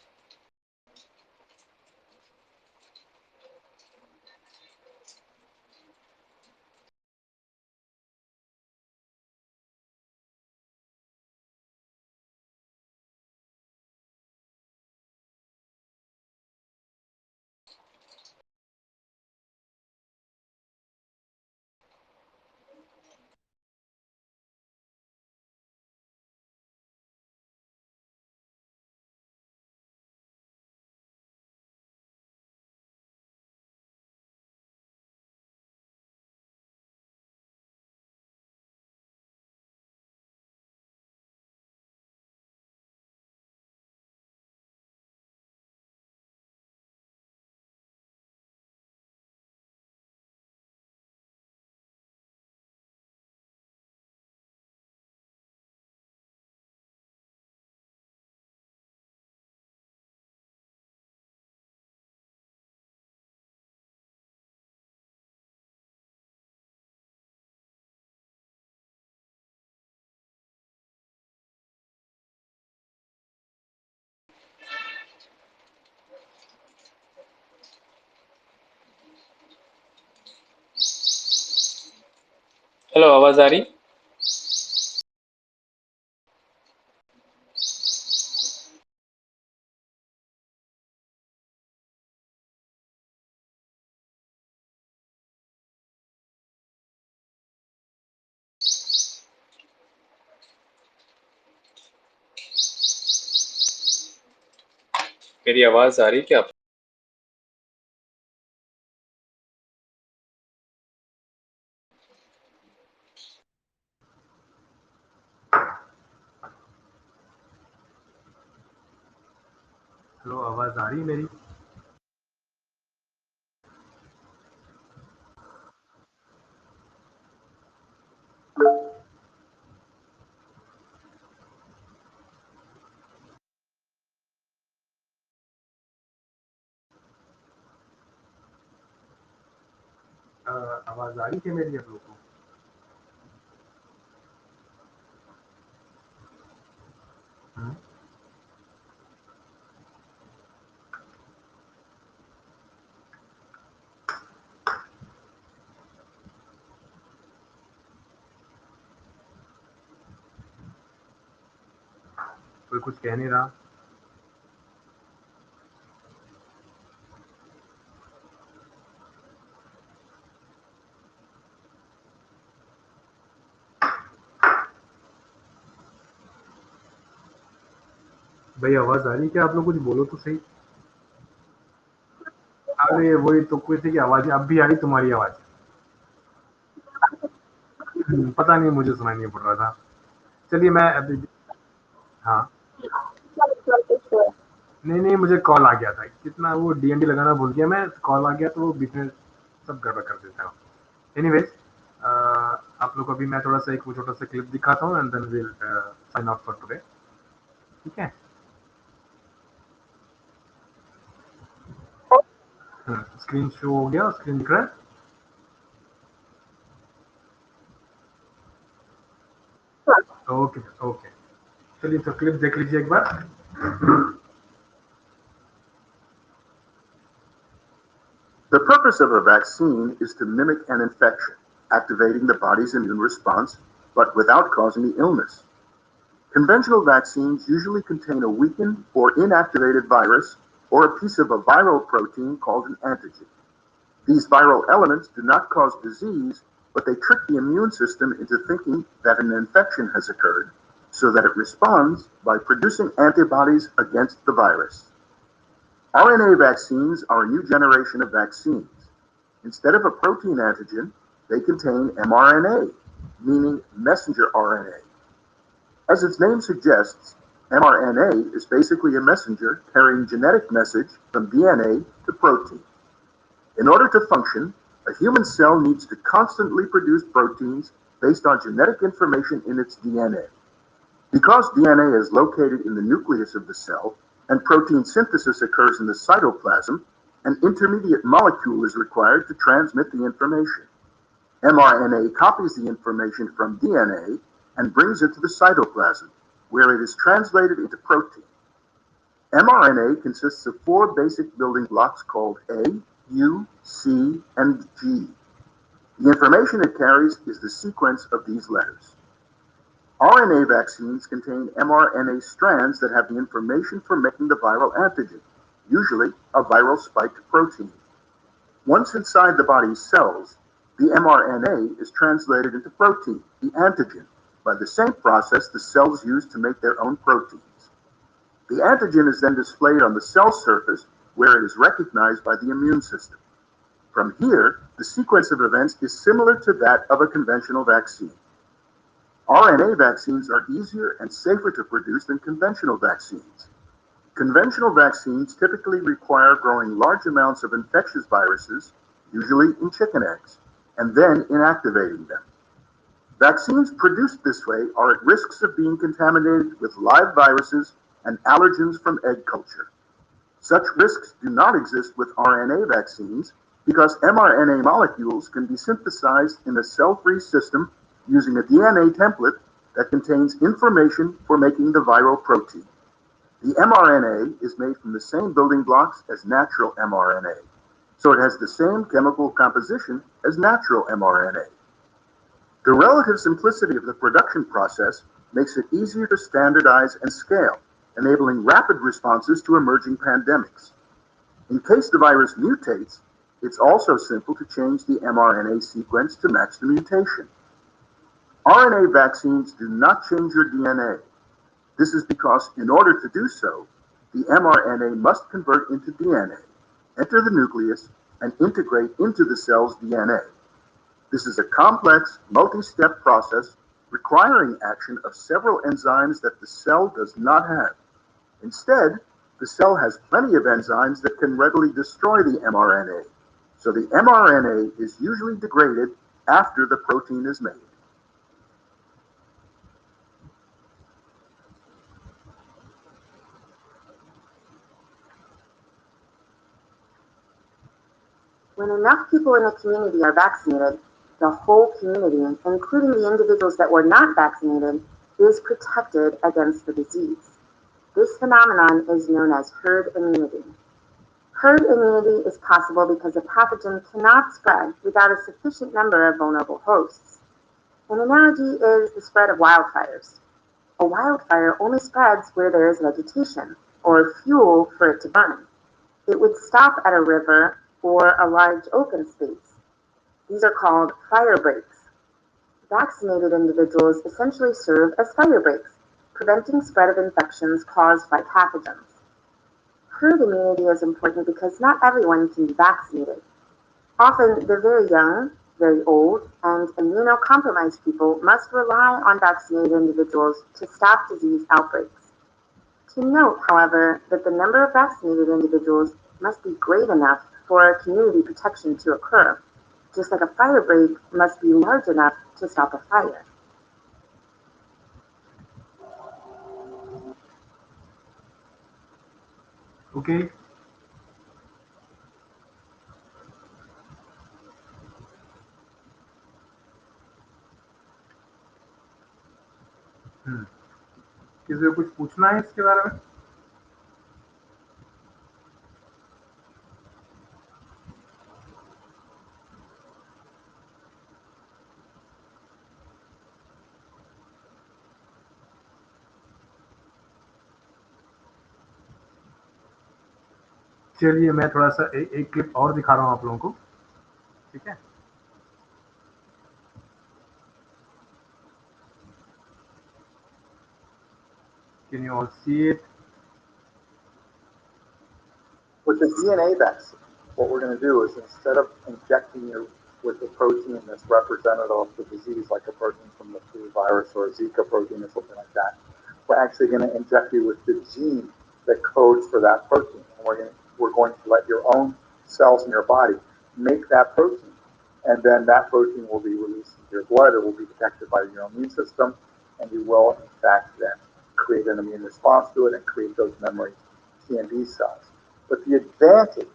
हेलो, आवाज आ रही? मेरी आवाज आ रही क्या? हेलो, आवाज आ रही है मेरी? आवाज आ रही है मेरी आप लोगों को? हम्म, कोई कुछ कह नहीं रहा। भाई आवाज आ रही है क्या? आप लोग कुछ बोलो तो सही। अरे वही तो कोई थी कि आवाज अब भी आ रही तुम्हारी आवाज। पता नहीं, मुझे सुनाई नहीं पड़ रहा था। चलिए मैं अभी। हाँ। नहीं नहीं, मुझे कॉल आ गया था, कितना वो डीएनडी लगाना भूल गया मैं, कॉल आ गया तो वो बीच में सब गड़बड़ कर देता है। एनीवेज, आप लोग को अभी मैं थोड़ा सा एक वो छोटा सा क्लिप दिखाता हूँ and then will sign off for today. ठीक है। स्क्रीन शो हो गया, स्क्रीन दिख रहा है? ओके ओके, चलिए तो क्लिप देख लीजिए एक बार। The purpose of a vaccine is to mimic an infection, activating the body's immune response, but without causing the illness. Conventional vaccines usually contain a weakened or inactivated virus or a piece of a viral protein called an antigen. These viral elements do not cause disease, but they trick the immune system into thinking that an infection has occurred, so that it responds by producing antibodies against the virus. RNA vaccines are a new generation of vaccines. Instead of a protein antigen, they contain mRNA, meaning messenger RNA. As its name suggests, mRNA is basically a messenger carrying genetic message from DNA to protein. In order to function, a human cell needs to constantly produce proteins based on genetic information in its DNA. Because DNA is located in the nucleus of the cell and protein synthesis occurs in the cytoplasm, an intermediate molecule is required to transmit the information. mRNA copies the information from DNA and brings it to the cytoplasm, where it is translated into protein. mRNA consists of four basic building blocks called A, U, C, and G. The information it carries is the sequence of these letters. RNA vaccines contain mRNA strands that have the information for making the viral antigen, usually a viral spike protein. Once inside the body's cells, the mRNA is translated into protein, the antigen, by the same process the cells use to make their own proteins. The antigen is then displayed on the cell surface where it is recognized by the immune system. From here, the sequence of events is similar to that of a conventional vaccine. RNA vaccines are easier and safer to produce than conventional vaccines. Conventional vaccines typically require growing large amounts of infectious viruses, usually in chicken eggs, and then inactivating them. Vaccines produced this way are at risks of being contaminated with live viruses and allergens from egg culture. Such risks do not exist with RNA vaccines because mRNA molecules can be synthesized in a cell-free system using a DNA template that contains information for making the viral protein. The mRNA is made from the same building blocks as natural mRNA, so it has the same chemical composition as natural mRNA. The relative simplicity of the production process makes it easier to standardize and scale, enabling rapid responses to emerging pandemics. In case the virus mutates, it's also simple to change the mRNA sequence to match the mutation. RNA vaccines do not change your DNA. This is because in order to do so, the mRNA must convert into DNA, enter the nucleus, and integrate into the cell's DNA. This is a complex, multi-step process requiring action of several enzymes that the cell does not have. Instead, the cell has plenty of enzymes that can readily destroy the mRNA, so the mRNA is usually degraded after the protein is made. When enough people in a community are vaccinated, the whole community, including the individuals that were not vaccinated, is protected against the disease. This phenomenon is known as herd immunity. Herd immunity is possible because a pathogen cannot spread without a sufficient number of vulnerable hosts. An analogy is the spread of wildfires. A wildfire only spreads where there is vegetation or fuel for it to burn. It would stop at a river or a large open space. These are called fire breaks. Vaccinated individuals essentially serve as fire breaks, preventing spread of infections caused by pathogens. Herd immunity is important because not everyone can be vaccinated. Often, the very young, very old, and immunocompromised people must rely on vaccinated individuals to stop disease outbreaks. To note, however, that the number of vaccinated individuals must be great enough for community protection to occur, just like a fire break must be large enough to stop a fire. Okay. किसी को कुछ पूछना है इसके बारे में? चलिए मैं थोड़ा सा एक क्लिप और दिखा रहा हूँ आप लोगों को, ठीक है? Can you all see it? With the DNA vaccine, what we're going to do is instead of injecting you with a protein that's representative of the disease, like a protein from the flu virus or a Zika protein or something like that, we're actually going to inject you with the gene that codes for that protein. And we're going to let your own cells in your body make that protein. And then that protein will be released into your blood. It will be detected by your immune system. And you will, in fact, then create an immune response to it and create those memory T and B cells. But the advantage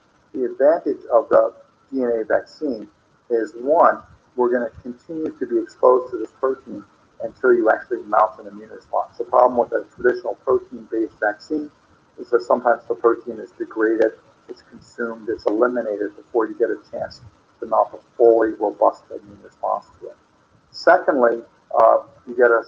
of the DNA vaccine is, one, we're going to continue to be exposed to this protein until you actually mount an immune response. The problem with a traditional protein-based vaccine is that sometimes the protein is degraded, it's consumed, it's eliminated before you get a chance to mount a fully robust immune response to it. Secondly, you get a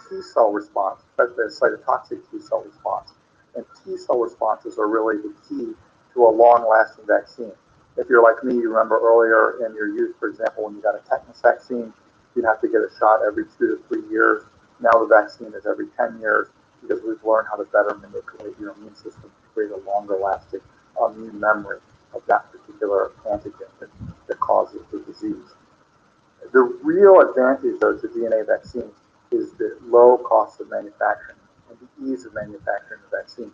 T cell response, especially a cytotoxic T cell response. And T cell responses are really the key to a long-lasting vaccine. If you're like me, you remember earlier in your youth, for example, when you got a tetanus vaccine, you'd have to get a shot every 2 to 3 years. Now the vaccine is every 10 years because we've learned how to better manipulate your immune system to create a longer-lasting immune memory of that particular antigen that causes the disease. The real advantage of the DNA vaccines is the low cost of manufacturing and the ease of manufacturing the vaccine.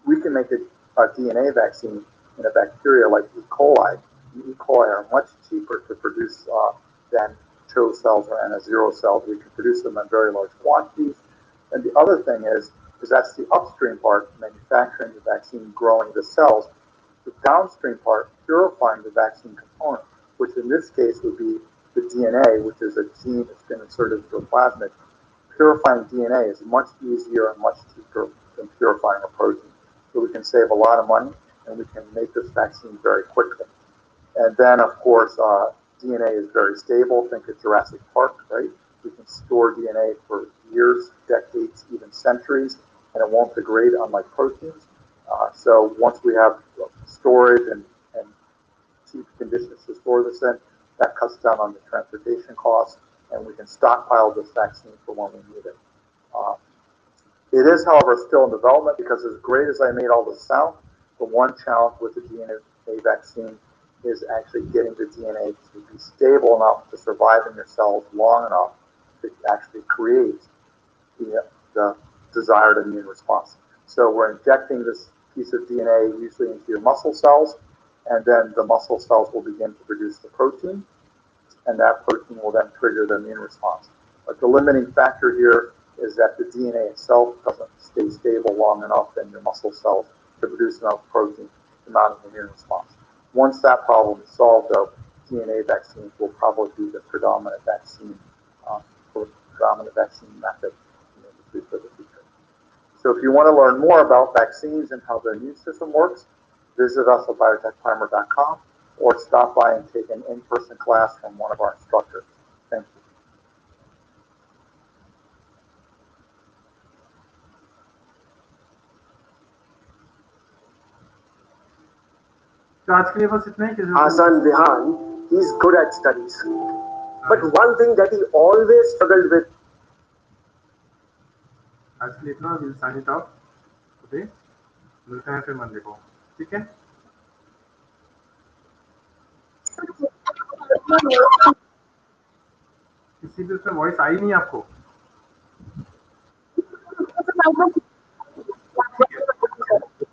We can make a DNA vaccine in a bacteria like E. coli. The E. coli are much cheaper to produce than CHO cells or N0 cells. We can produce them in very large quantities. And the other thing is that's the upstream part, manufacturing the vaccine, growing the cells. The downstream part, purifying the vaccine component, which in this case would be the DNA, which is a gene that's been inserted into a plasmid. Purifying DNA is much easier and much cheaper than purifying a protein. So we can save a lot of money and we can make this vaccine very quickly. And then, of course, DNA is very stable. Think of Jurassic Park, right? We can store DNA for years, decades, even centuries, and it won't degrade, unlike proteins. So once we have storage and cheap conditions to store this in, that cuts down on the transportation costs, and we can stockpile this vaccine for when we need it. It is, however, still in development because as great as I made all this sound, the one challenge with the DNA vaccine is actually getting the DNA to be stable enough to survive in your cells long enough to actually create the desired immune response. So we're injecting this piece of DNA usually into your muscle cells, and then the muscle cells will begin to produce the protein, and that protein will then trigger the immune response. But the limiting factor here is that the DNA itself doesn't stay stable long enough in your muscle cells to produce enough protein to mount an immune response. Once that problem is solved, though, DNA vaccines will probably be the predominant vaccine method for the future. So if you want to learn more about vaccines and how the immune system works, visit us at biotechprimer.com or stop by and take an in-person class from one of our instructors. Thank you. तो आज के लिए बस इतना ही कि Hassan Vihan, he's good at studies. But one thing that he always struggled with. आज के लिए इतना, we'll sign it off today. मिलते हैं फिर मंडे को, ठीक है? किसी भी उसमें वॉइस आई नहीं आपको?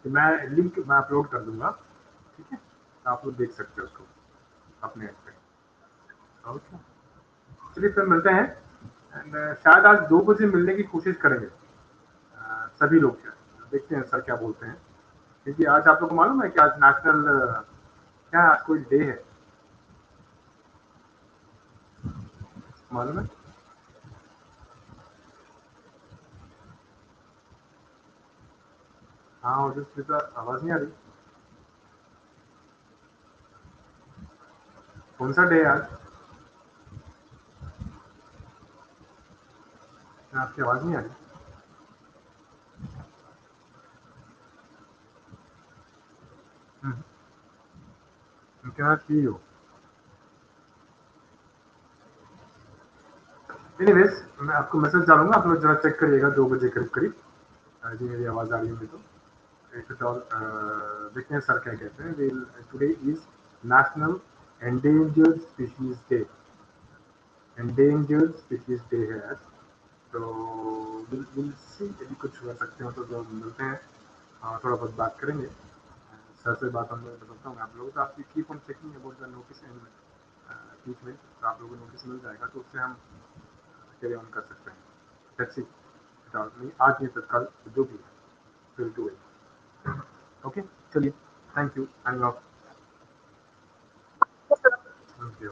मैं लिंक मैं अपलोड कर दूंगा, ठीक है? आप लोग देख सकते हो उसको अपने ऐप पे। ओके, चलिए फिर मिलते हैं। एंड शायद आज 2 बजे मिलने की कोशिश करेंगे सभी लोग। देखते हैं सर क्या बोलते हैं, क्योंकि आज आप लोग को मालूम है कि आज नेशनल क्या आज कोई डे है, मालूम है? हाँ, उधर आवाज नहीं आ रही। कौन सा डे है आज? आपकी आवाज नहीं आ रही। क्या चाहिए हो? एनीवेज, मैं आपको मैसेज डालूंगा, आप लोग जरा चेक करिएगा 2 बजे करीब जी मेरी आवाज आ रही होगी तो। देखते हैं सर क्या कहते हैं। Today is national endangered species day. Endangered species day है आज, तो विल सी यदि कुछ कर सकते हो तो जो मिलते हैं थोड़ा बहुत बात करेंगे। सर से बात हम बताता हूँ आप लोगों को। आप keep on checking about the notice and treatment, तो आप लोगों को नोटिस मिल जाएगा, तो उससे हम कैरी ऑन कर सकते हैं। That's it. आज नहीं तत्काल जो भी है विल डू इट। ओके, चलिए, थैंक यू। Thank you.